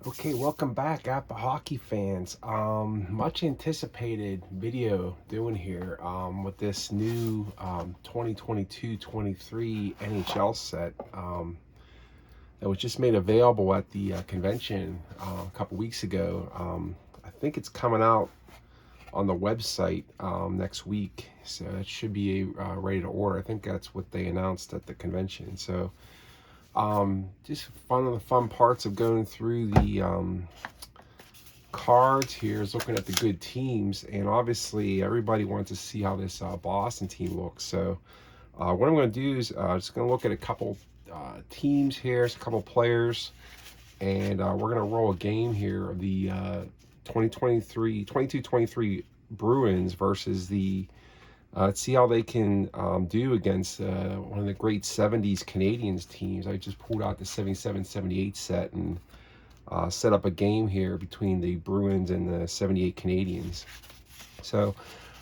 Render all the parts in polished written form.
Okay, welcome back, APBA Hockey fans. Much anticipated video doing here with this new 2022-23 NHL set that was just made available at the convention a couple weeks ago. I think it's coming out on the website next week, so it should be ready to order. I think that's what they announced at the convention. So just fun parts of going through the cards here is looking at the good teams, and obviously everybody wants to see how this Boston team looks. So what I'm going to do is just going to look at a couple teams here, a couple players, and we're going to roll a game here of the 22-23 Bruins versus the let's see how they can do against one of the great 70s Canadiens teams. I just pulled out the 77-78 set and set up a game here between the Bruins and the 78 Canadiens. So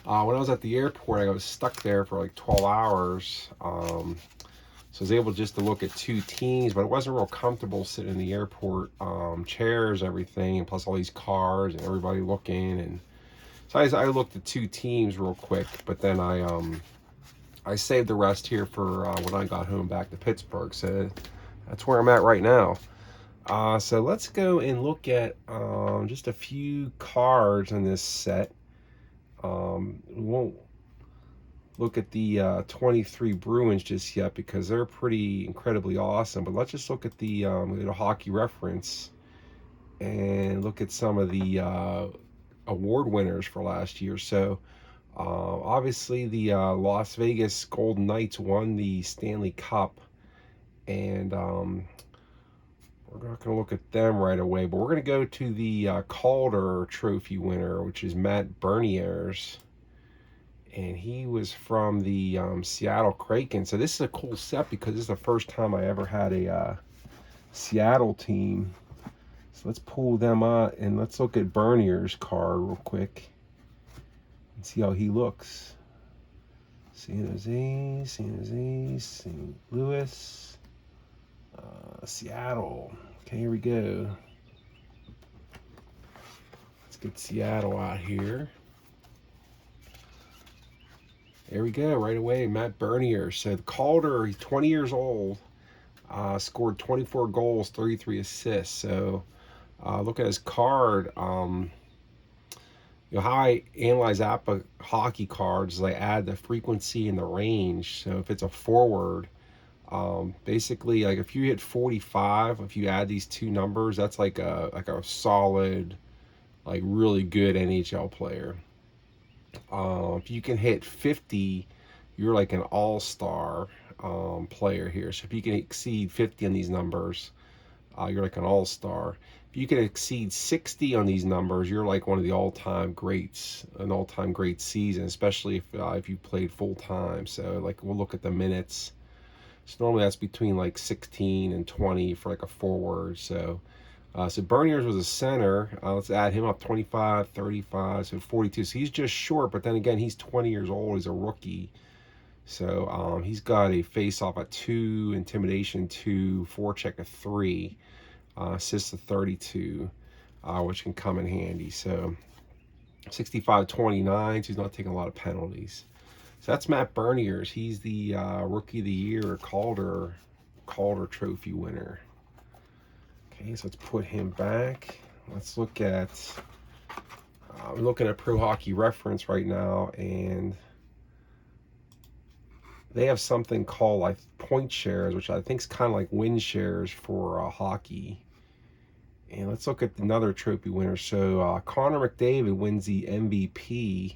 when I was at the airport, I was stuck there for like 12 hours. So I was able just to look at two teams, but it wasn't real comfortable sitting in the airport chairs, everything, and plus all these cars and everybody looking. And so I looked at two teams real quick, but then I saved the rest here for when I got home back to Pittsburgh. So that's where I'm at right now. So let's go and look at just a few cards in this set. We won't look at the 23 Bruins just yet because they're pretty incredibly awesome. But let's just look at the hockey reference and look at some of the award winners for last year. So obviously the Las Vegas Golden Knights won the Stanley Cup, and we're not going to look at them right away, but we're going to go to the Calder Trophy winner, which is Matt Beniers, and he was from the Seattle Kraken. So this is a cool set because this is the first time I ever had a Seattle team. So let's pull them out and let's look at Bernier's card real quick and see how he looks. San Jose, St. Louis, Seattle. Okay, here we go. Let's get Seattle out here. There we go, right away, Matt Bernier. So Calder, he's 20 years old, scored 24 goals, 33 assists. So look at his card. How I analyze APBA hockey cards is I add the frequency and the range. So if it's a forward, basically, like if you hit 45, if you add these two numbers, that's like a solid, like really good NHL player. If you can hit 50, you're like an all-star player here. So if you can exceed 50 on these numbers, you're like an all-star. If you can exceed 60 on these numbers, you're like one of the all-time greats, an all-time great season, especially if you played full-time. So like we'll look at the minutes. So normally that's between like 16 and 20 for like a forward. So Berniers was a center. Let's add him up, 25, 35, so 42. So he's just short, but then again, he's 20 years old. He's a rookie. So he's got a face-off at 2, intimidation 2, forecheck a 3, assists a 32, which can come in handy. So 65-29, so he's not taking a lot of penalties. So that's Matt Beniers. He's the Rookie of the Year Calder Trophy winner. Okay, so let's put him back. Let's look at, I'm looking at Pro Hockey Reference right now, and they have something called like point shares, which I think is kind of like win shares for hockey. And let's look at another trophy winner. So Connor McDavid wins the MVP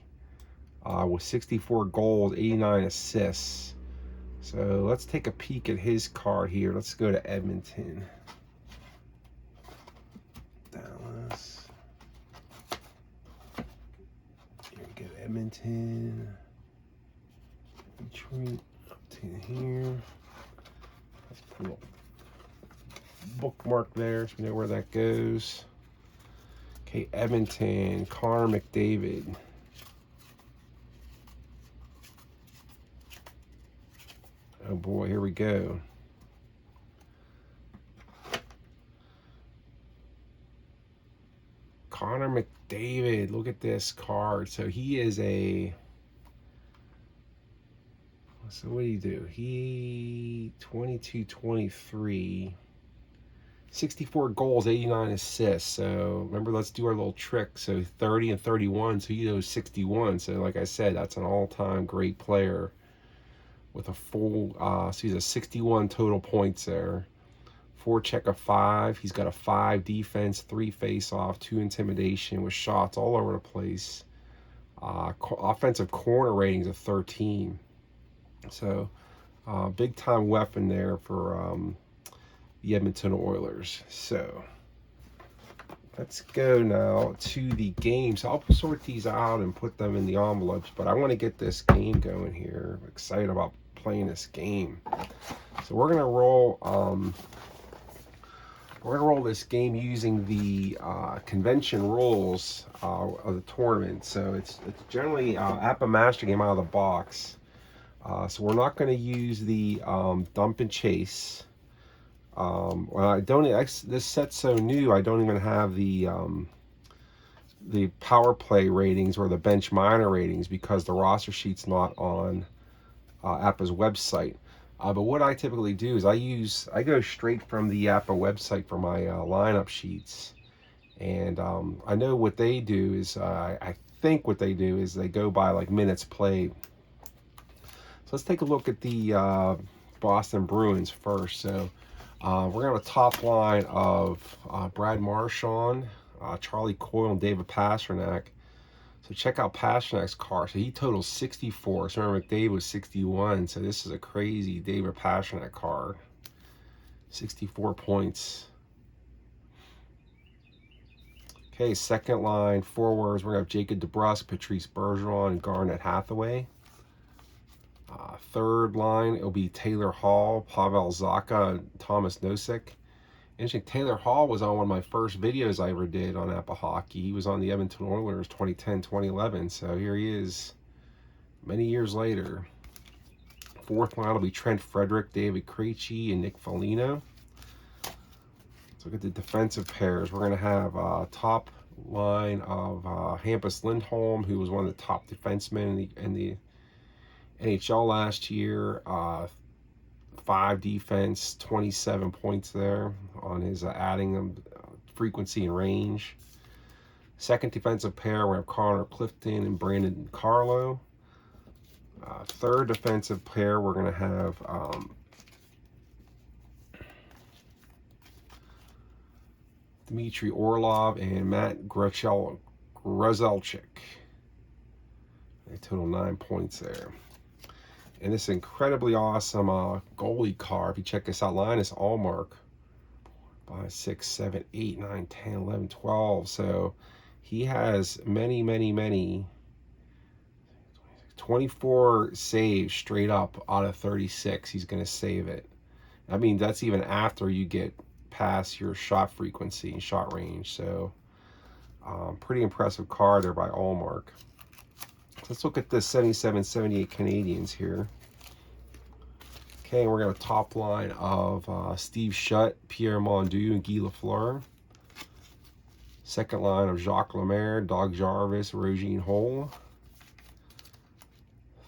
with 64 goals, 89 assists. So let's take a peek at his card here. Let's go to Edmonton. Dallas. Here we go, Edmonton. Detroit, up to here. Let's pull up bookmark there so we know where that goes. Okay, Edmonton, Connor McDavid. Oh boy, here we go. Connor McDavid. Look at this card. So he is a... So what do you do? He 22-23, 64 goals, 89 assists. So remember, let's do our little trick. So 30 and 31, so he knows 61. So like I said, that's an all-time great player with a full, so he's a 61 total points there. Forecheck of 5. He's got a 5 defense, 3 face-off, 2 intimidation with shots all over the place. Offensive corner ratings of 13. So big time weapon there for the Edmonton Oilers. So let's go now to the game. So I'll sort these out and put them in the envelopes, but I want to get this game going here. I'm excited about playing this game. So we're gonna roll this game using the convention rules of the tournament. So it's generally APBA Master game out of the box. So we're not going to use the dump and chase. Well, I don't. This set's so new. I don't even have the power play ratings or the bench minor ratings because the roster sheet's not on APBA's website. But what I typically do is I go straight from the APBA website for my lineup sheets, and I know what they do is I think what they do is they go by like minutes played. Let's take a look at the Boston Bruins first. So we're going to have a top line of Brad Marchand, Charlie Coyle, and David Pastrnak. So check out Pasternak's card. So he totals 64. So remember, McDavid was 61. So this is a crazy David Pastrnak card. 64 points. Okay, second line forwards. We're going to have Jacob DeBrusk, Patrice Bergeron, and Garnet Hathaway. Third line, it'll be Taylor Hall, Pavel Zacha, and Thomas Nosek. Interesting, Taylor Hall was on one of my first videos I ever did on APBA Hockey. He was on the Edmonton Oilers 2010, 2011. So here he is many years later. Fourth line will be Trent Frederick, David Krejci, and Nick Foligno. Let's look at the defensive pairs. We're going to have top line of Hampus Lindholm, who was one of the top defensemen in the NHL last year. 5 defense, 27 points there on his adding frequency and range. Second defensive pair, we have Connor Clifton and Brandon Carlo. Third defensive pair, we're going to have Dmitry Orlov and Matt Grzelczyk. They total 9 points there. And this incredibly awesome goalie card. If you check this out, Linus Ullmark. 5, 6, 7, 8, 9, 10, 11, 12. So he has many 24 saves straight up out of 36. He's going to save it. I mean, that's even after you get past your shot frequency and shot range. So pretty impressive card there by Ullmark. Let's look at the 77-78 Canadiens here. Okay, we're going to top line of Steve Shutt, Pierre Mondeau, and Guy Lafleur. Second line of Jacques Lemaire, Doug Jarvis, Rogine Holl.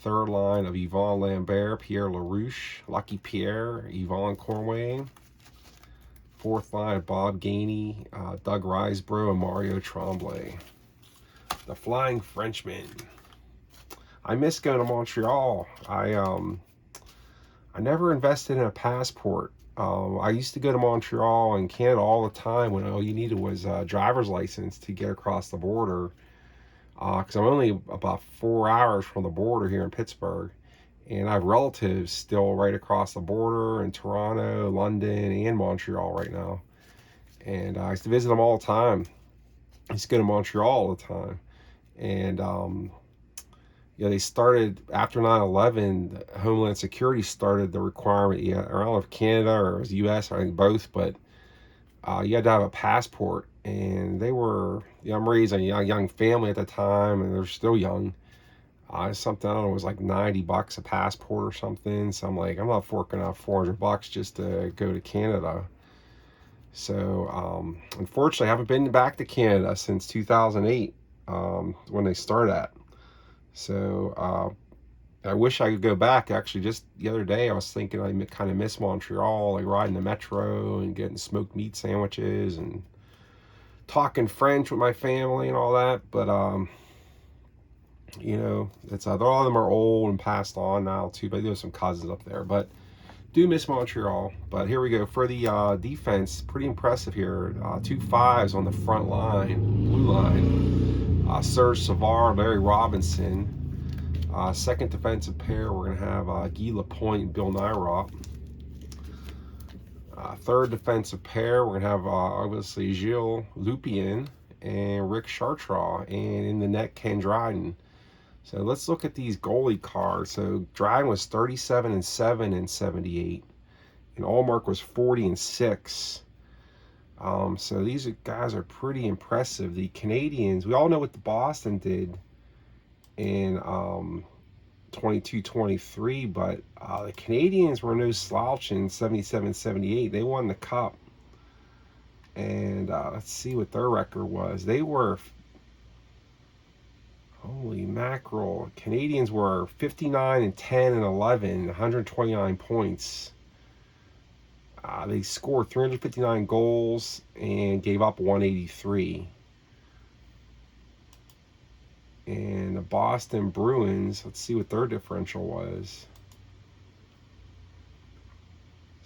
Third line of Yvon Lambert, Pierre LaRouche, Lucky Pierre, Yvon Cormier. Fourth line of Bob Gainey, Doug Risebrough, and Mario Tremblay. The Flying Frenchman. I miss going to Montreal. I never invested in a passport. I used to go to Montreal and Canada all the time when all you needed was a driver's license to get across the border. Because I'm only about 4 hours from the border here in Pittsburgh. And I have relatives still right across the border in Toronto, London, and Montreal right now. And I used to visit them all the time. I used to go to Montreal all the time. And they started after 9/11. Homeland Security started the requirement. I don't know if Canada or it was US, I think both, but you had to have a passport. And they were, I'm raising a young family at the time, and they're still young. Something, I don't know, it was like $90 a passport or something. So I'm like, I'm not forking out $400 just to go to Canada. So unfortunately, I haven't been back to Canada since 2008, when they started at. So I wish I could go back. Actually, just the other day, I was thinking I kind of miss Montreal, like riding the metro and getting smoked meat sandwiches and talking French with my family and all that. But you know, it's all of them are old and passed on now too. But there's some cousins up there. But do miss Montreal. But here we go for the defense. Pretty impressive here. 2 5s on the front line, blue line. Serge Savard, Larry Robinson. Second defensive pair, we're going to have Guy Lapointe and Bill Nyrock. Third defensive pair, we're going to have obviously Gilles Lupien and Rick Chartraw. And in the net, Ken Dryden. So let's look at these goalie cards. So Dryden was 37-7 in 78. And Allmark was 40-6. So these guys are pretty impressive. The Canadiens, we all know what the Boston did in 22-23, but the Canadiens were no slouch in 77-78. They won the cup. And let's see what their record was. They were, holy mackerel, Canadiens were 59-10-11, 129 points. They scored 359 goals and gave up 183. And the Boston Bruins, let's see what their differential was.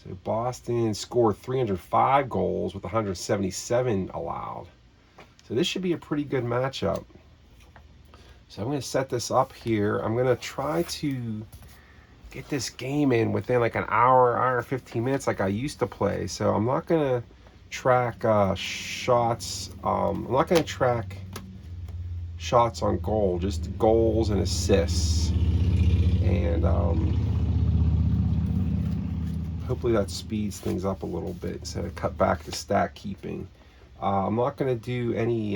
So Boston scored 305 goals with 177 allowed. So this should be a pretty good matchup. So I'm going to set this up here. I'm going to try to get this game in within like an hour and 15 minutes like I used to play. So I'm not going to track shots. I'm not going to track shots on goal, just goals and assists. And hopefully that speeds things up a little bit instead of cut back to stat keeping. I'm not going to do any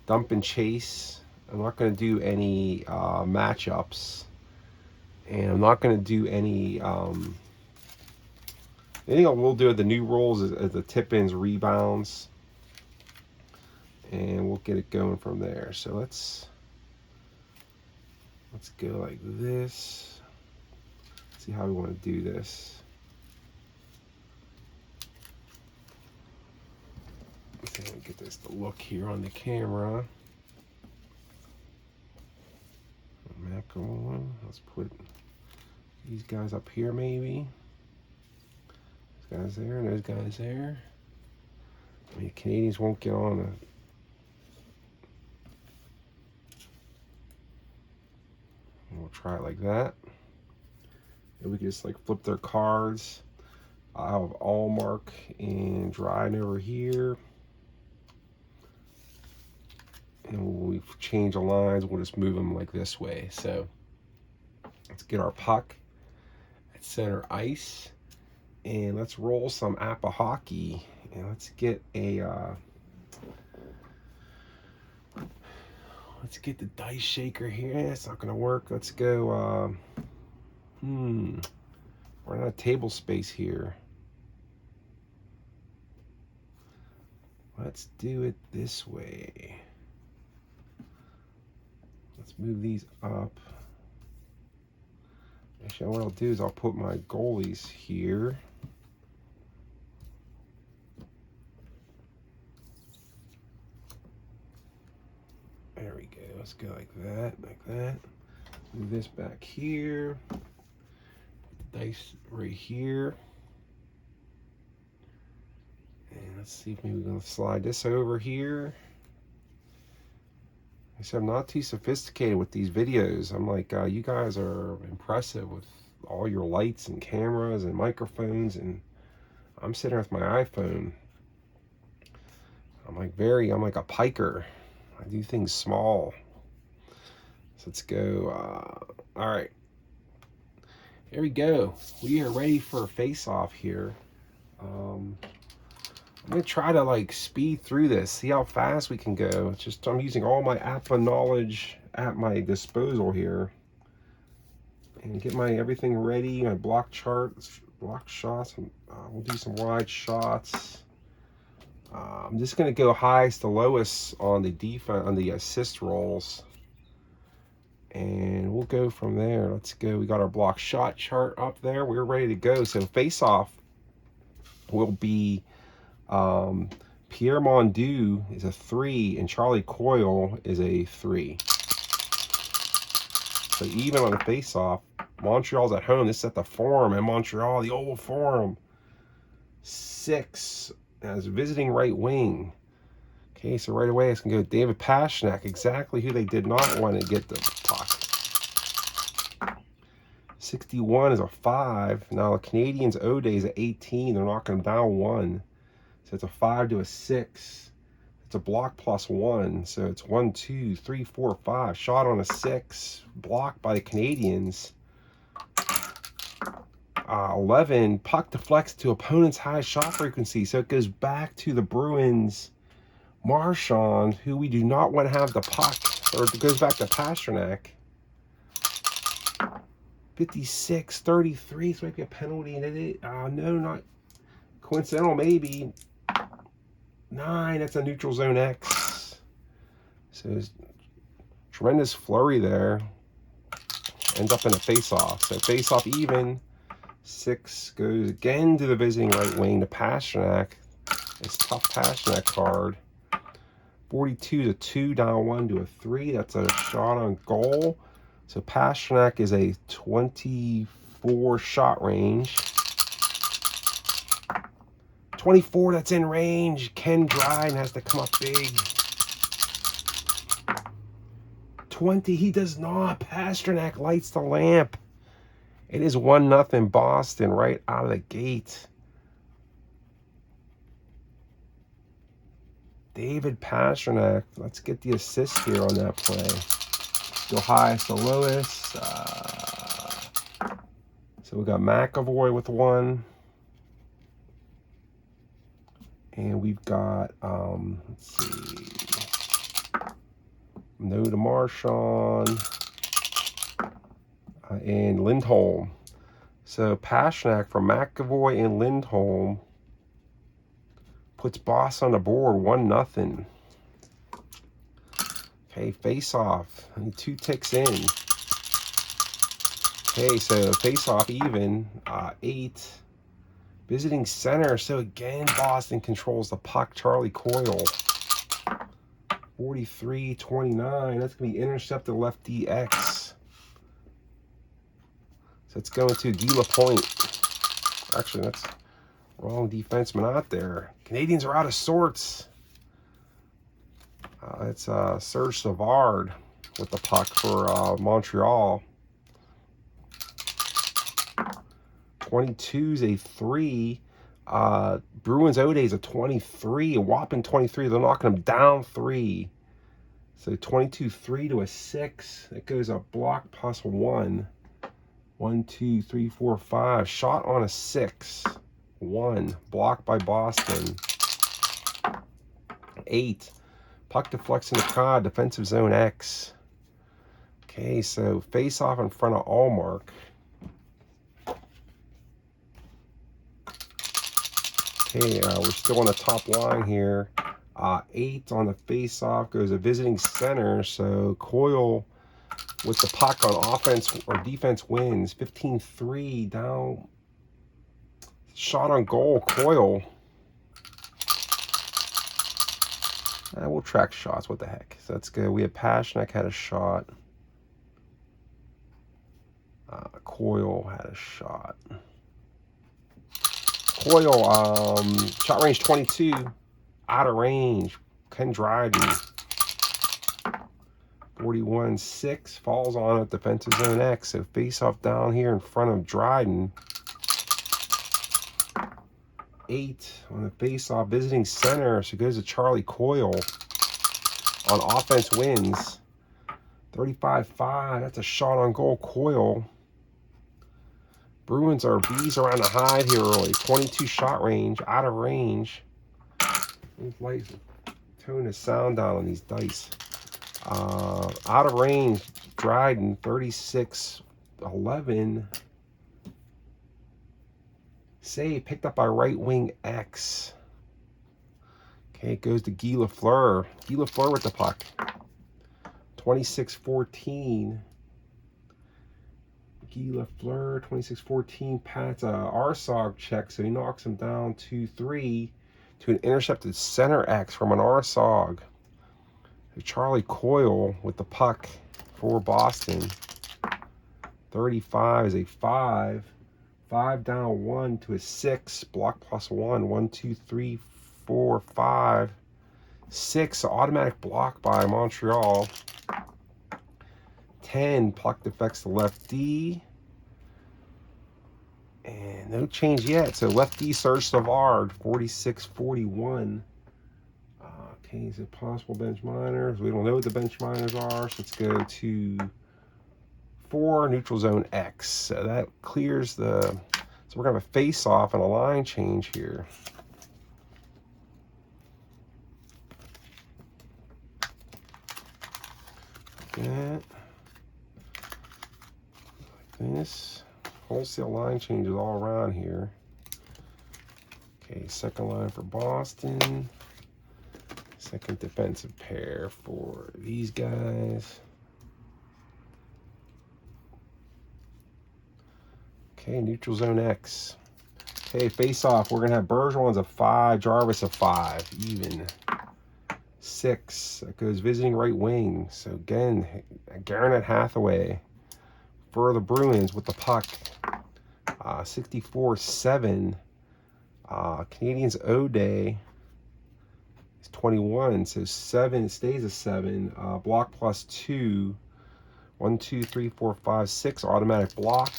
dump and chase. I'm not going to do any matchups. And I'm not going to do any anything I will do with the new rules is the tip-ins, rebounds. And we'll get it going from there. So let's go like this. Let's see how we want to do this. Let's see if we can get this to look here on the camera. Map going. Let's put these guys up here maybe. Those guys there and those guys there. I mean, Canadians won't get on a. We'll try it like that. And we can just like flip their cards. I have Allmark and Dryden over here. And when we change the lines, we'll just move them like this way. So let's get our puck at center ice. And let's roll some APBA Hockey. And let's get a let's get the dice shaker here. It's not gonna work. Let's go we're out of table space here. Let's do it this way. Let's move these up. Actually, what I'll do is I'll put my goalies here. There we go. Let's go like that, like that. Move this back here. Put the dice right here. And let's see if maybe we're going to slide this over here. I said I'm not too sophisticated with these videos. I'm like, you guys are impressive with all your lights and cameras and microphones, and I'm sitting here with my iPhone. I'm like a piker. I do things small. So let's go. All right. Here we go. We are ready for a face-off here. I'm gonna try to like speed through this, see how fast we can go. It's just I'm using all my APBA knowledge at my disposal here, and get my everything ready, my block chart. block shots. We'll do some wide shots. I'm just going to go highest to lowest on the defense, on the assist rolls. And we'll go from there. Let's go. We got our block shot chart up there. We're ready to go. So face-off will be Pierre Mondu is a 3 and Charlie Coyle is a 3. So even on the face-off, Montreal's at home. This is at the Forum in Montreal, the old Forum. 6 as visiting right wing. Okay, so right away it's going to go David Pastrnak, exactly who they did not want to get the puck. 61 is a 5. Now the Canadiens' O'Day is at 18. They're knocking them down 1. So it's a 5 to a 6. It's a block plus 1. So it's 1, 2, 3, 4, 5. Shot on a 6. Blocked by the Canadiens. 11. Puck deflects to opponent's high shot frequency. So it goes back to the Bruins. Marchand, who we do not want to have the puck. Or it goes back to Pastrnak. 56, 33. This might be a penalty. No, not coincidental, maybe. 9, that's a neutral zone X. So there's tremendous flurry there. Ends up in a face-off. So face-off even. 6 goes again to the visiting right wing to Pastrnak. It's tough Pastrnak card. 42 to 2, down 1 to a 3. That's a shot on goal. So Pastrnak is a 24 shot range. 24, that's in range. Ken Dryden has to come up big. 20, he does not. Pastrnak lights the lamp. It is 1-0 Boston right out of the gate. David Pastrnak. Let's get the assist here on that play. Go highest to lowest. So we got McAvoy with 1. And we've got, let's see, no to Marchand and Lindholm. So Pastrnak from McAvoy and Lindholm puts Boss on the board, 1-0. Okay, face off. 2 ticks in. Okay, so face off even. 8. Visiting center. So again, Boston controls the puck. Charlie Coyle. 43-29. That's going to be intercepted lefty X. So it's going to Guy Lapointe. Actually, that's wrong defenseman out there. Canadiens are out of sorts. It's Serge Savard with the puck for Montreal. 22 is a 3. Bruins O'Day is a 23. A whopping 23. They're knocking them down 3. So 22-3 to a 6. It goes a block plus 1. 1, 2, 3, 4, 5. Shot on a 6. 1. Blocked by Boston. 8. Puck deflects in the crowd. Defensive zone X. Okay, so face off in front of Allmark. Okay, we're still on the top line here. 8 on the face-off goes a visiting center. So Coyle with the puck on offense or defense wins. 15-3 down. Shot on goal, Coyle. We'll track shots. What the heck? So that's good. We have Pastrnak had a shot. Coyle had a shot. Coyle, shot range 22, out of range. Ken Dryden. 41-6, falls on it, defensive zone X. So face off down here in front of Dryden. 8 on the face off, visiting center. So it goes to Charlie Coyle. On offense wins. 35-5, that's a shot on goal, Coyle. Bruins are bees around the hide here early. 22 shot range, out of range. Lights, tone the sound down on these dice. Out of range, Dryden, 36-11. Save, picked up by right wing X. Okay, it goes to Guy Lafleur. Guy Lafleur with the puck. 26-14. Guy Lafleur, 26-14. Pat's Arsog check, so he knocks him down 2-3 to an intercepted center X from an Arsog. Charlie Coyle with the puck for Boston. 35 is a 5. 5 down 1 to a 6. Block plus 1. 1, 2, 3, 4, 5. 6. Automatic block by Montreal. 10. Puck defects to left D. And no change yet. So left D Serge Savard. 46-41. Okay, is it possible bench minors? We don't know what the bench minors are. So let's go to 4, neutral zone X. So that clears the... So we're going to have a face-off and a line change here. Like that. Like this. Wholesale line changes all around here. Okay, second line for Boston. Second defensive pair for these guys. Okay, neutral zone X. Okay, face off. We're going to have Bergeron's a 5, Jarvis a 5, even. 6. That goes visiting right wing. So again, Garnet Hathaway for the Bruins with the puck. 64-7. Canadiens O'Day is 21. So 7 stays a 7. Block plus 2. 1, 2, 3, 4, 5, 6. Automatic block.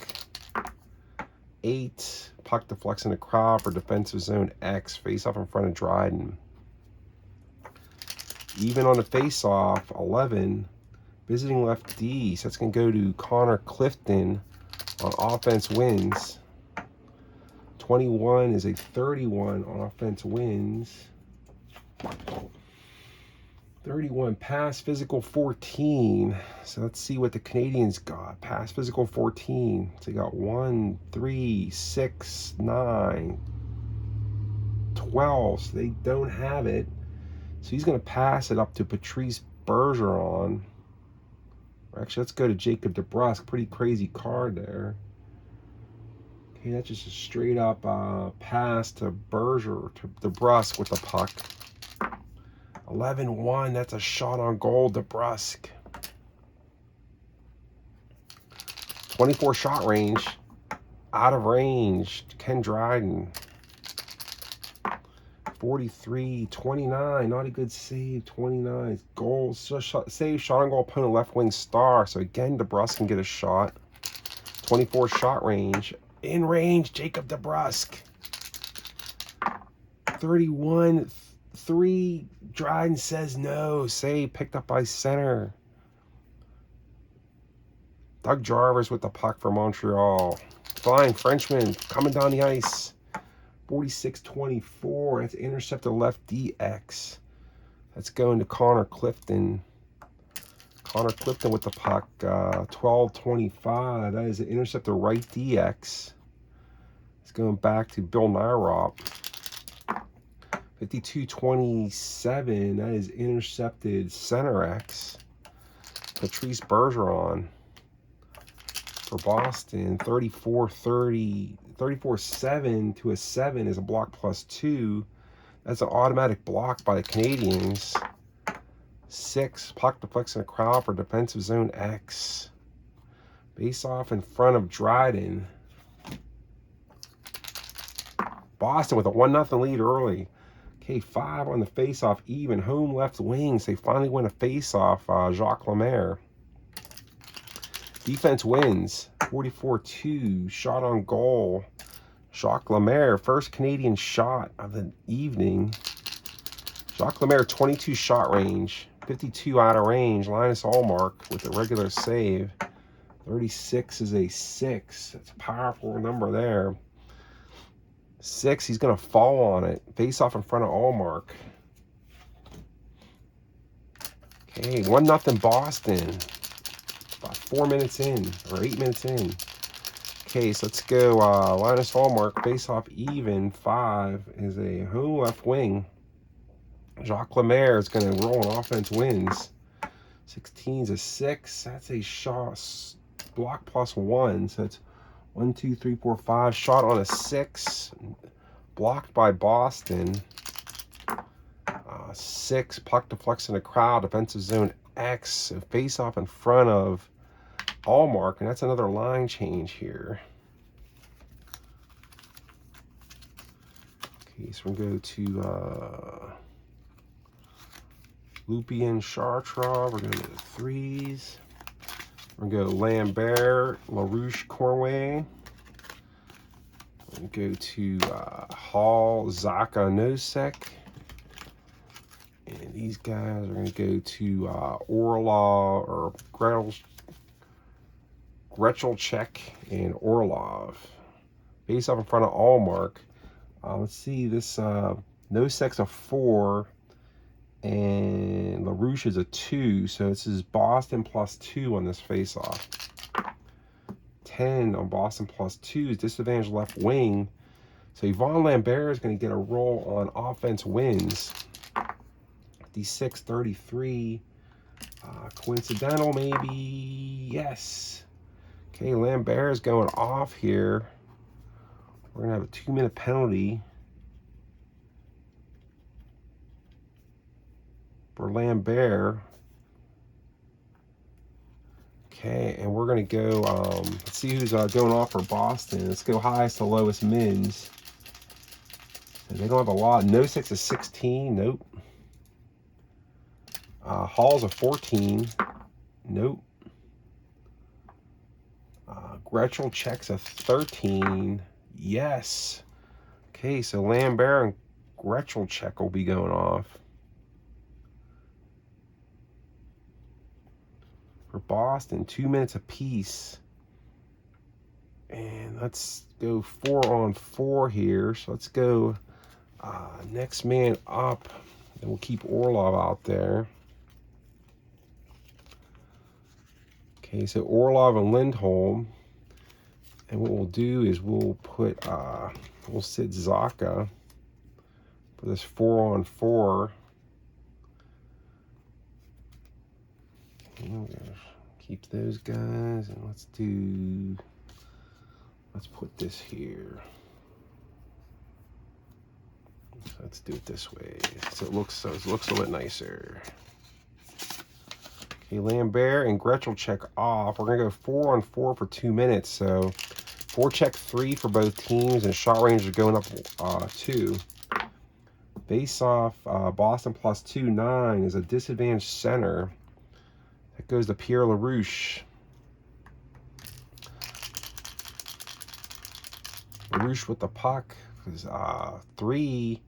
8. Puck deflects in the crowd for defensive zone X. Face off in front of Dryden. Even on the face off, 11. Visiting left D. So that's going to go to Connor Clifton on offense wins. 21 is a 31 on offense wins. 31 pass physical 14. So let's see what the Canadiens got. Pass physical 14. So they got 1, 3, 6, 9, 12. So they don't have it. So he's going to pass it up to Patrice Bergeron. Actually, let's go to Jacob DeBrusk. Pretty crazy card there. Okay, that's just a straight up pass to DeBrusk with the puck. 11-1, that's a shot on goal, DeBrusk. 24 shot range. Out of range, Ken Dryden. 43-29, not a good save. 29 goals, save, shot on goal, opponent left wing star. So again, DeBrusk can get a shot. 24 shot range. In range, Jacob DeBrusk. 31-3, Dryden says no. Save, picked up by center. Doug Jarvis with the puck for Montreal. Flying Frenchman coming down the ice. 46-24. That's intercepted left DX. That's going to Connor Clifton. Connor Clifton with the puck. 12-25. That is an intercepted right DX. It's going back to Bill Nyrop. 52-27. That is intercepted center X. Patrice Bergeron for Boston. 34-30. 34-7 to a 7 is a block plus 2. That's an automatic block by the Canadiens. 6. Puck deflects in a crowd for defensive zone X. Face off in front of Dryden. Boston with a 1-0 lead early. Okay, 5 on the face-off, even. Home left wings. They finally win a face-off. Jacques Lemaire. Defense wins. 44-2. Shot on goal. Jacques Lemaire. First Canadian shot of the evening. Jacques Lemaire, 22 shot range. 52 out of range. Linus Allmark with a regular save. 36 is a 6. That's a powerful number there. 6, he's going to fall on it. Face off in front of Allmark. Okay, 1-0 Boston. About 4 minutes in, or 8 minutes in. Okay, so let's go. Linus Hallmark, face-off even 5 is a home left wing. Jacques Lemaire is going to roll on offense wins. 16 is a 6. That's a shot block +1. So it's 1, 2, 3, 4, 5. Shot on a 6. Blocked by Boston. 6. Puck deflects in the crowd. Defensive zone X. So face off in front of Allmark. And that's another line change here. Okay, so we're going to go to Lupien Chartres. We're going to go to 3s. We're going to go Lambert, LaRouche, Corway. We're going to go to Hall, Zaka, Nosek. And these guys are going to go to Orlov or Gretchelchek and Orlov. Face off in front of Allmark. Let's see, this Nosek's a 4 and LaRouche is a 2. So this is Boston +2 on this face-off. 10 on Boston +2 is disadvantage left wing. So Yvon Lambert is going to get a roll on offense wins. D6, 33. Coincidental, maybe. Yes. Okay, Lambert is going off here. We're going to have a 2-minute penalty for Lambert. Okay, and we're going to go, let's see who's going off for Boston. Let's go highest to lowest mins. And they don't have a lot. Nosek is 16. Nope. Hall's a 14. Nope. Gretchelchek's a 13. Yes. Okay, so Lambert and Gretchelchek will be going off. For Boston, 2 minutes apiece. And let's go 4-on-4 here. So let's go next man up. And we'll keep Orlov out there. Okay, so Orlov and Lindholm. And what we'll do is we'll put, we'll sit Zaka for this 4-on-4. Okay, keep those guys, and let's put this here. So let's do it this way, so it looks a little bit nicer. Okay, Lambert and Gretchelchek off. We're gonna go 4-on-4 for 2 minutes. So 4-check 3 for both teams, and shot range is going up 2. Face off, Boston +2, 9 is a disadvantaged center. That goes to Pierre LaRouche. LaRouche with the puck is 3.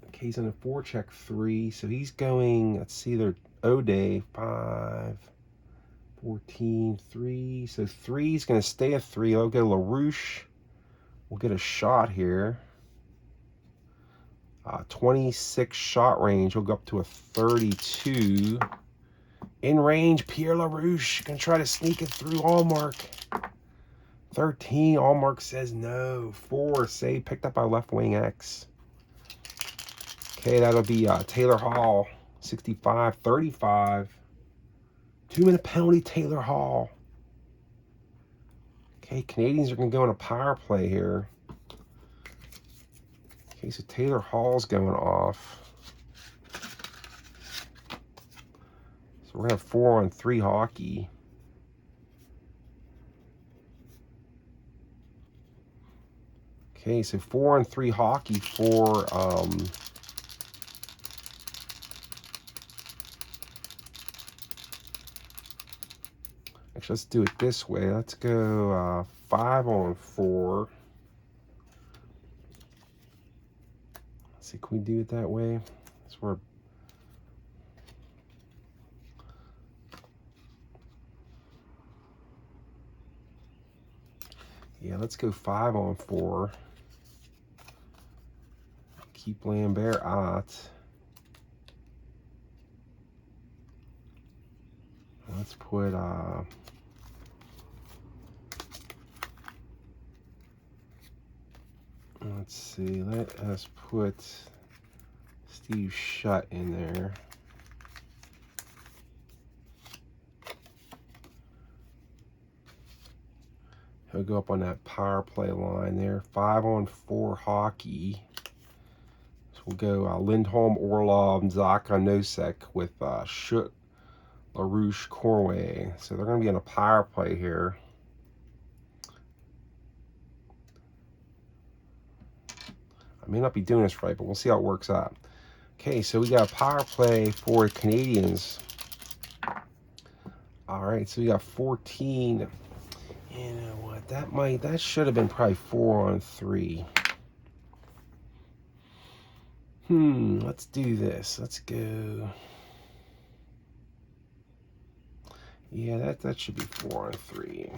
Okay, he's in a 4-check 3, so he's going, let's see, they're O'Day, 5, 14, 3. So 3 is going to stay a 3. I'll go LaRouche. We'll get a shot here. 26 shot range. He'll go up to a 32. In range, Pierre LaRouche. Going to try to sneak it through Allmark. 13. Allmark says no. 4. Save picked up by left wing X. Okay, that'll be Taylor Hall. 65, 35. 2-minute penalty, Taylor Hall. Okay, Canadiens are going to go on a power play here. Okay, so Taylor Hall's going off. So we're going to have 4-on-3 hockey. Okay, so 4-on-3 hockey for actually, let's do it this way. Let's go 5-on-4. Let's see, can we do it that way? So we're yeah, let's go 5-on-4. Keep Lambert out. Let's put Let's see, let us put Steve Shutt in there. He'll go up on that power play line there. 5-on-4 hockey. So we'll go Lindholm, Orlov, Zacha, Nosek with Schutt, LaRouche, Corway. So they're going to be on a power play here. I may not be doing this right, but we'll see how it works out. Okay, so we got a power play for Canadiens. All right, so we got 14. You know what? That should have been probably 4-on-3. Let's do this. Let's go. Yeah, that should be 4-on-3.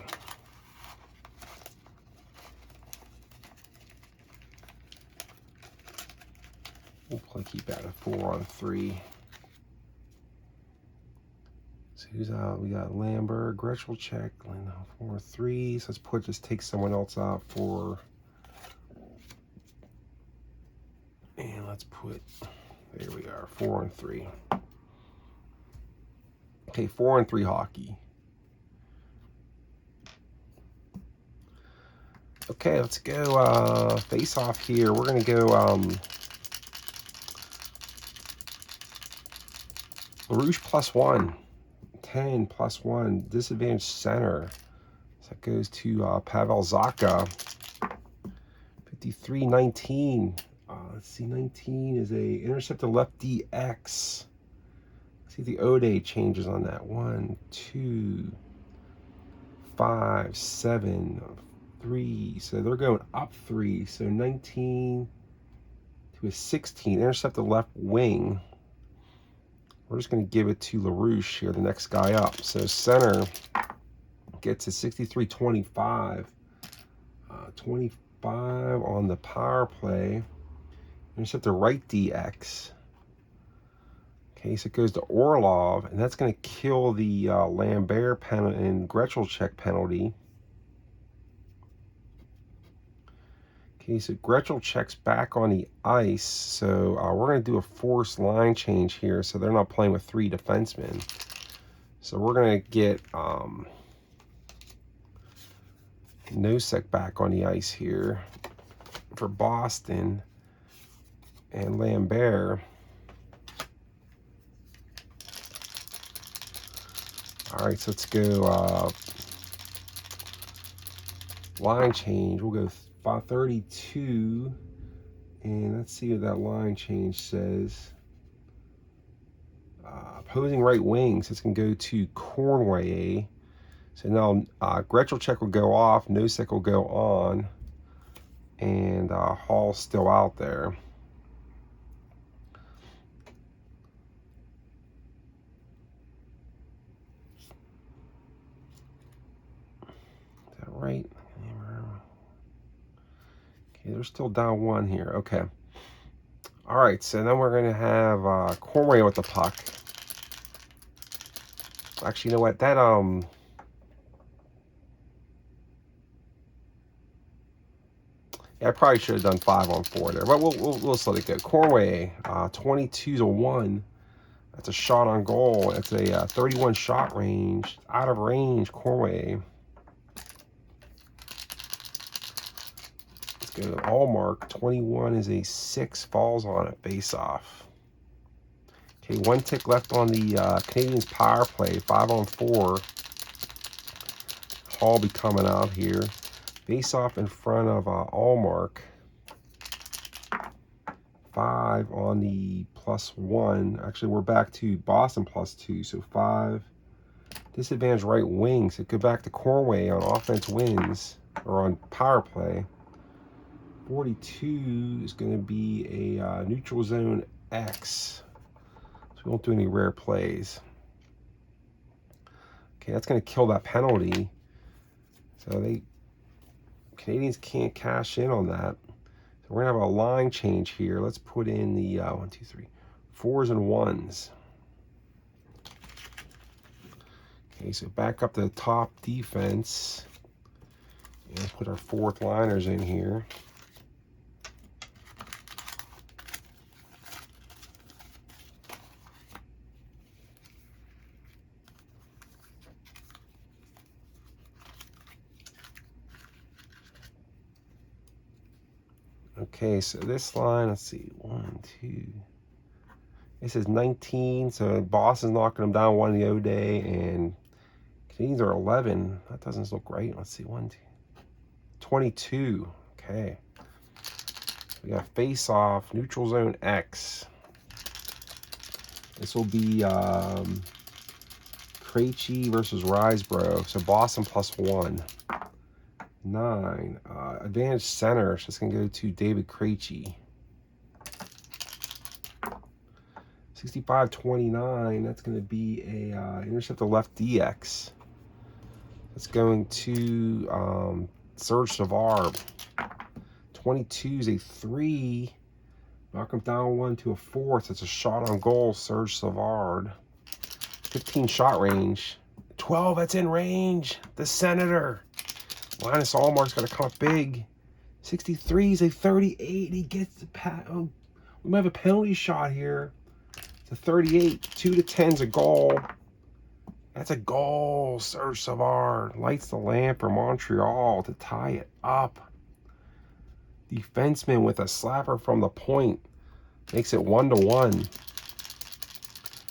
We'll keep that a 4-on-3. So who's out? We got Lambert, Gretschelcheck, 4-3. So let's just take someone else out for, and let's put, there we are, 4-on-3. Okay, 4-on-3 hockey. Okay, let's go face off here. We're gonna go LaRouche +1. 10 +1, disadvantage center. So that goes to Pavel Zacha. 53-19. Let's see, 19 is a interceptor left DX. Let's see if the O-Day changes on that. 1, 2, 5, 7, 3. So they're going up 3. So 19 to a 16. Intercept the left wing. We're just going to give it to LaRouche here, the next guy up. So center gets a 63-25. 25 on the power play. Intercept the right DX. Okay, so it goes to Orlov, and that's going to kill the Lambert penalty and Gretschelcheck penalty. Okay, so Gretschelcheck's back on the ice, so we're going to do a forced line change here, so they're not playing with 3 defensemen. So we're going to get Nosek back on the ice here for Boston, and Lambert. All right, so let's go line change. We'll go 32, and let's see what that line change says. Opposing right wing, so it's going to go to Cornway. So now Gretschelcheck will go off, Nosek will go on, and Hall's still out there. Is that right? Okay, they're still down 1 here. Okay. All right, so then we're going to have Cornway with the puck. Actually, you know what? That yeah, I probably should have done 5-on-4 there, but we'll just let it go. Cornway, 22-1. That's a shot on goal. That's a 31 shot range. Out of range, Cornway. Let's go to Allmark. 21 is a 6, falls on it, face off. Okay, 1 tick left on the Canadiens power play. 5-on-4. Hall be coming out here. Face off in front of Allmark. 5 on the +1. Actually, we're back to Boston +2. So 5. Disadvantage right wing. So go back to Cornway on offense wins, or on power play. 42 is going to be a neutral zone X. So we won't do any rare plays. Okay, that's going to kill that penalty. So Canadiens can't cash in on that. So we're going to have a line change here. Let's put in the 1, 2, 3, 4s and 1s. Okay, so back up to the top defense. And let's put our 4th liners in here. Okay, so this line, let's see, 1, 2. This is 19, so Boston's knocking them down 1 the other day, and Canadiens are 11. That doesn't look right. Let's see, 1, 2, 22. Okay. We got face-off, neutral zone X. This will be Krejci versus Risebrough. So Boston +1. 9. Advantage center. So it's going to go to David Krejci. 65-29. That's going to be a intercept the left DX. It's going to Serge Savard. 22 is a 3. Knock him down 1 to a 4. So it's a shot on goal. Serge Savard. 15 shot range. 12, that's in range. The Senator. Linus Allmark's got to come up big. 63 is a 38. He gets the we might have a penalty shot here. It's a 38. 2 to 10's a goal. That's a goal. Serge Savard lights the lamp for Montreal to tie it up. Defenseman with a slapper from the point. Makes it 1-1.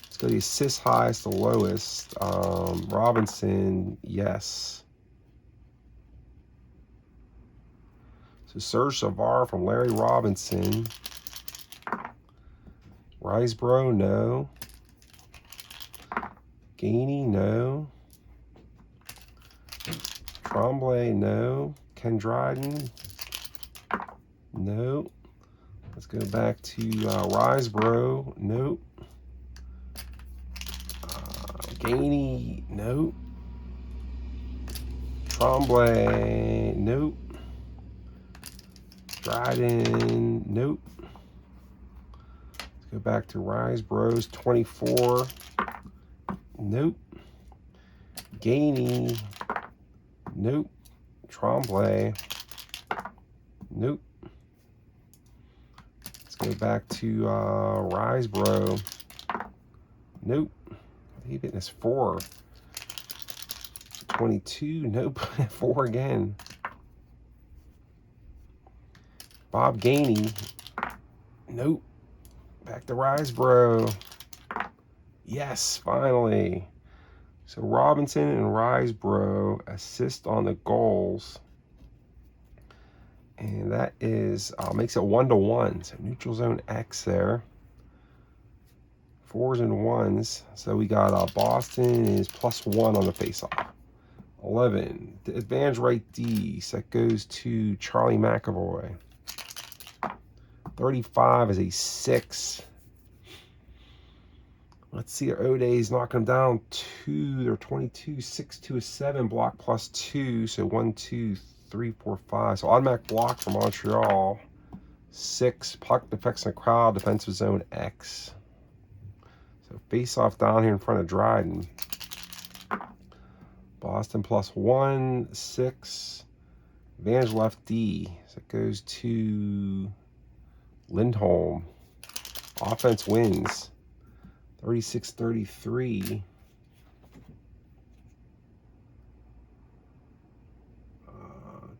Let's go the assist highest to lowest. Robinson, yes. So Serge Savard from Larry Robinson. Risebrough, no. Gainey, no. Tremblay, no. Ken Dryden, no. Let's go back to Risebrough, nope. Gainey, nope. Tremblay, nope. Dryden, nope. Let's go back to Risebrough's 24. Nope. Gainey, nope. Tremblay, nope. Let's go back to Risebrough. Nope. He hitting his 4. 22, nope. 4 again. Bob Gainey, nope. Back to Risebrough. Yes, finally. So Robinson and Risebrough assist on the goals. And that is makes it 1-1. So neutral zone X there. 4s and 1s. So we got Boston is +1 on the faceoff. 11. The advantage right D. So that goes to Charlie McAvoy. 35 is a 6. Let's see, O'Day's knocking them down 2. They're 22, 6 to a 7. Block +2. So 1, 2, 3, 4, 5. So automatic block for Montreal. 6. Puck defects in the crowd. Defensive zone X. So face off down here in front of Dryden. Boston +1, 6. Advantage left D. So it goes to Lindholm. Offense wins. 36-33.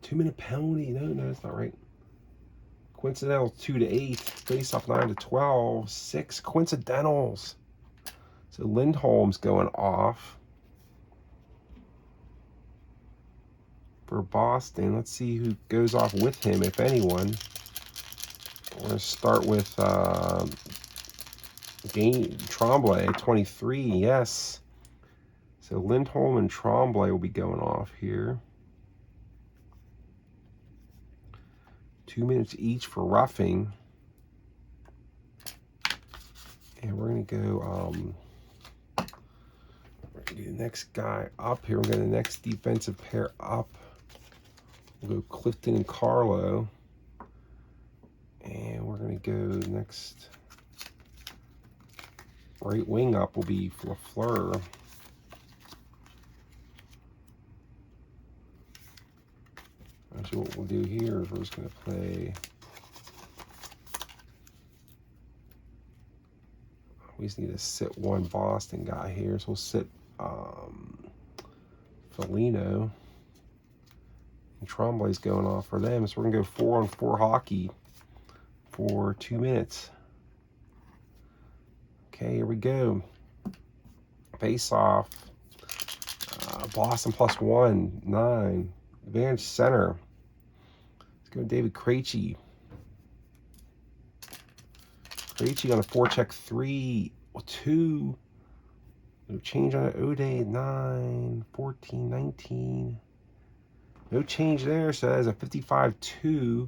2-minute penalty. No, that's not right. Coincidental 2 to 8. Face off 9 to 12. 6 coincidentals. So Lindholm's going off for Boston. Let's see who goes off with him, if anyone. We're going to start with Tremblay, 23, yes. So Lindholm and Tremblay will be going off here. 2 minutes each for roughing. And we're going to go, we're going to do the next guy up here. We're going to the next defensive pair up. We'll go Clifton and Carlo. And we're going to go next. Right wing up will be Lafleur. Actually, what we'll do here is we're just going to play. We just need to sit one Boston guy here. So we'll sit Foligno. And Tremblay's going off for them. So we're going to go 4-on-4 hockey. for 2 minutes. Okay, here we go. Face off. Boston +1, 9. Advantage center. Let's go David Krejci. Krejci on a forecheck 3, 2. No change on it. O'Day 9, 14, 19. No change there, so that's a 55-2.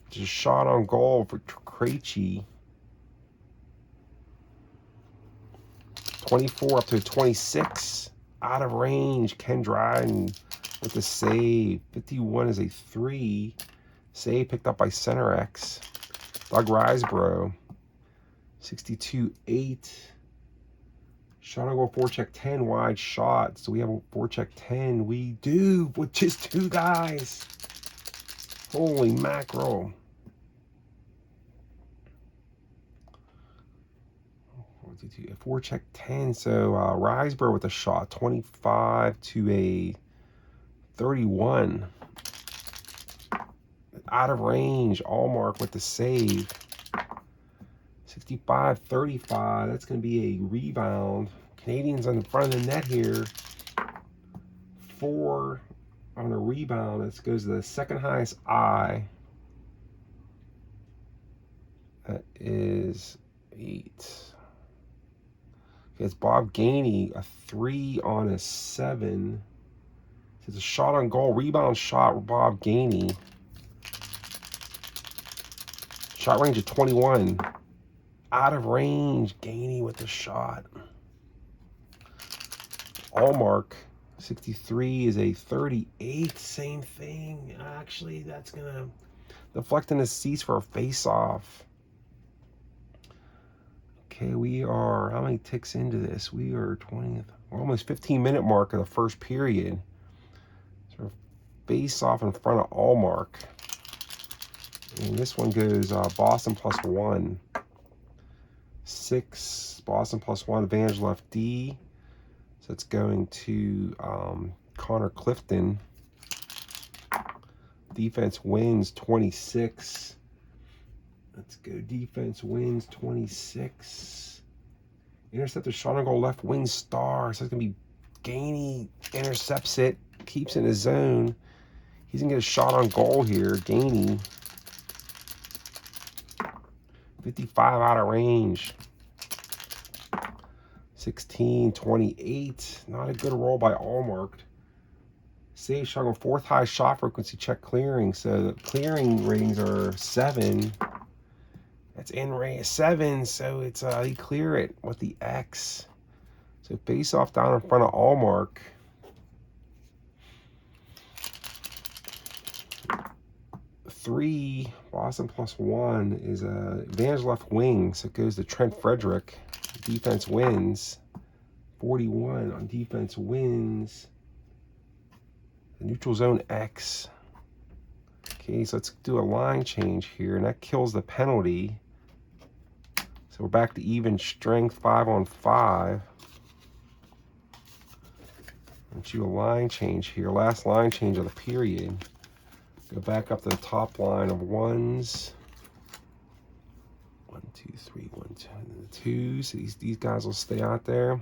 Just shot on goal for Krejci. 24 up to 26. Out of range. Ken Dryden with the save. 51 is a 3. Save picked up by Center X. Doug Risebrough. 62-8. Shot on goal, forecheck 10, wide shot. So we have a forecheck 10. We do with just 2 guys. Holy mackerel. A forecheck 10. So Risebrough with a shot, 25 to a 31. Out of range, Allmark with the save. 65-35. That's going to be a rebound. Canadiens on the front of the net here. 4 on a rebound. This goes to the second highest I. That is 8. Okay, it's Bob Gainey. A 3 on a 7. It's a shot on goal. Rebound shot with Bob Gainey. Shot range of 21. Out of range, Gainey with the shot. Allmark, 63 is a 38. Same thing. Actually, that's going to deflect in the seats for a face-off. Okay, we are, how many ticks into this? We are 20th, almost 15-minute mark of the first period. So face-off in front of Allmark. And this one goes Boston +1. 6, Boston +1, advantage left D. So it's going to Connor Clifton. Defense wins 26. Let's go. Defense wins 26. Interceptor shot on goal, left wing star. So it's going to be Gainey. Intercepts it. Keeps in his zone. He's going to get a shot on goal here. Gainey. 55 out of range. 16-28. Not a good roll by Allmark. Save shot on 4th high shot frequency, check clearing. So the clearing ratings are 7. That's in range 7, so it's you clear it with the X. So face off down in front of Allmark. 3, Boston +1 is a advantage left wing, so it goes to Trent Frederick. Defense wins. 41 on defense wins. The neutral zone X. Okay, so let's do a line change here, and that kills the penalty. So we're back to even strength, 5 on 5. Let's do a line change here. Last line change of the period. Go back up to the top line of 1s. 1, 2, 3, 1, 2, 2. So these guys will stay out there.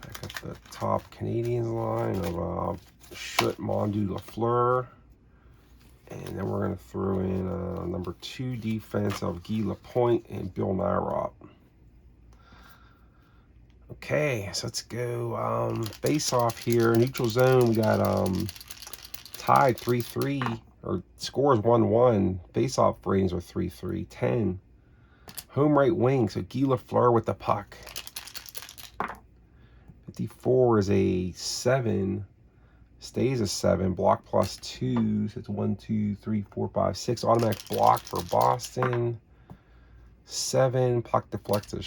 Back up the top Canadiens line of Schutt, Mondu, Lafleur. And then we're going to throw in number 2 defense of Guy Lapointe and Bill Nyrop. Okay, so let's go face off here. Neutral zone, we got tied 3-3, or scores 1-1. Face off ratings are 3-3. 10. Home right wing, so Guy Lafleur with the puck. 54 is a 7. Stays a 7. Block +2. So it's 1, 2, 3, 4, 5, 6. Automatic block for Boston. 7. Puck deflects a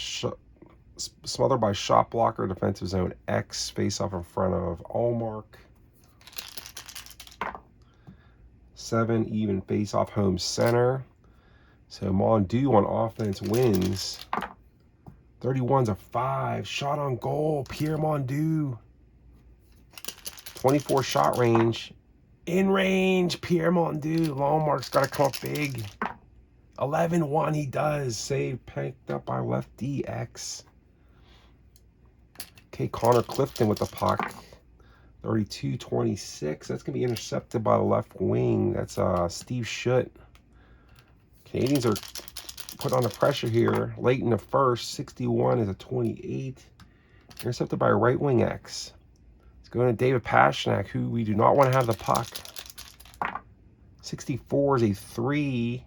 smothered by shot blocker. Defensive zone X. Face off in front of Allmark. 7. Even face off home center. So Mondu on offense wins. 31's a 5. Shot on goal. Pierre Mondu. 24 shot range. In range, Pierre Mondu. Long mark's got to come up big. 11-1 he does. Save picked up by left DX. Okay, Connor Clifton with the puck. 32-26. That's going to be intercepted by the left wing. That's Steve Schutt. Canadiens are put under pressure here. Late in the first. 61 is a 28. Intercepted by right wing X. It's going to David Pastrnak, who we do not want to have the puck. 64 is a 3.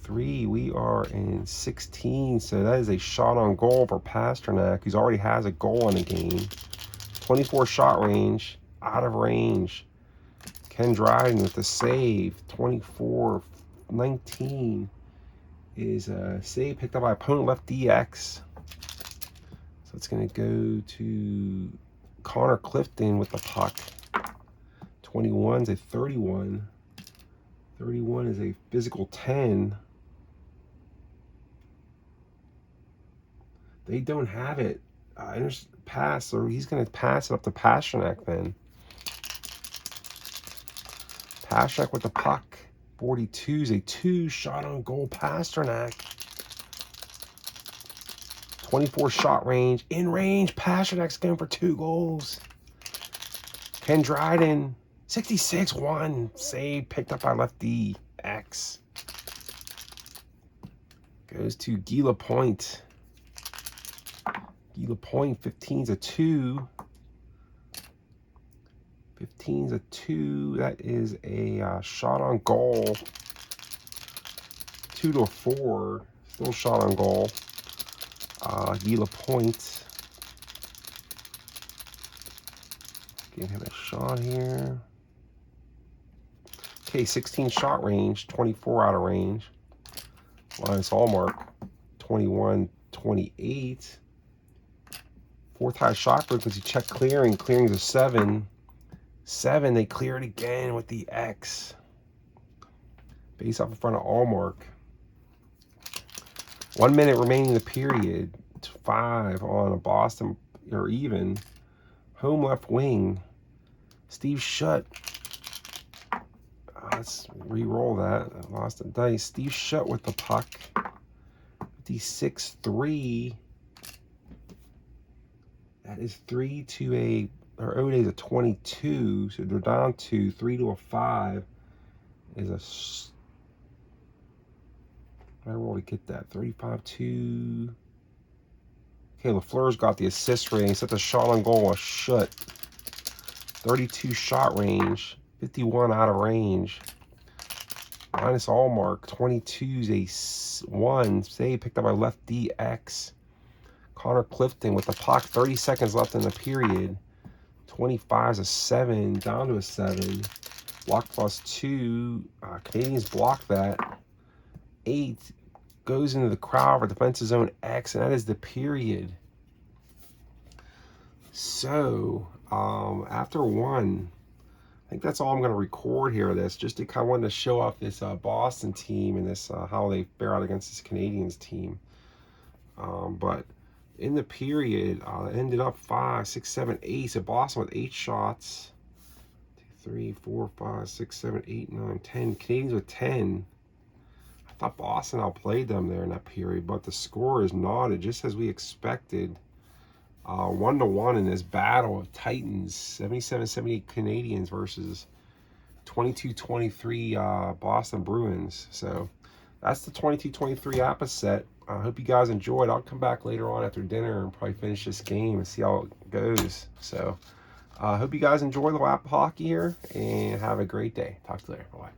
3. We are in 16. So that is a shot on goal for Pastrnak, who already has a goal in the game. 24 shot range. Out of range. Ken Dryden with the save. 24-19 is a save picked up by opponent left DX. So it's going to go to Connor Clifton with the puck. 21 is a 31. 31 is a physical 10. They don't have it. Pass, so he's going to pass it up to Pastrnak then. Pastrnak with the puck. 42 is a 2 shot on goal. Pastrnak. 24 shot range. In range. Pasternak's going for 2 goals. Ken Dryden. 66-1. Save picked up by lefty X. Goes to Guy Lapointe. Guy Lapointe. 15's a 2. 15's a 2. That is a shot on goal. 2 to a 4. Still shot on goal. Guy Lapointe. Give him a shot here. Okay, 16 shot range, 24 out of range. Linus Allmark, 21-28. 4th high shot frequency, check clearing. Clearing's a 7. 7, they clear it again with the X. Base off in front of Allmark. 1 minute remaining in the period. 5 on a Boston, or even. Home left wing. Steve Schutt. Let's re-roll that. I lost a dice. Steve Schutt with the puck. 56-3. That is 3 to a, or Ode is a 22. So they're down to 3 to a 5. Is a, I roll to get that. 35-2. Okay, Lafleur's got the assist rating. Set the shot on goal with Schutt. 32 shot range. 51 out of range. Linus Allmark. 22's a 1. Save picked up by left DX. Connor Clifton with the puck. 30 seconds left in the period. 25's a 7. Down to a 7. Block +2. Canadiens block that. 8 goes into the crowd for defensive zone X, and that is the period. So, after 1, I think that's all I'm going to record here of this, just to kind of wanted to show off this Boston team and this how they fare out against this Canadiens team. But in the period, ended up 5, 6, 7, 8. So Boston with 8 shots. 2, 3, 4, 5, 6, 7, 8, 9, 10. Canadiens with 10. I thought Boston outplayed them there in that period, but the score is nodded just as we expected. 1-1 in this battle of Titans. 77-78 Canadiens versus 22-23 Boston Bruins. So that's the 22-23 APBA set. I hope you guys enjoyed. I'll come back later on after dinner and probably finish this game and see how it goes. So I hope you guys enjoy the APBA hockey here and have a great day. Talk to you later. Bye.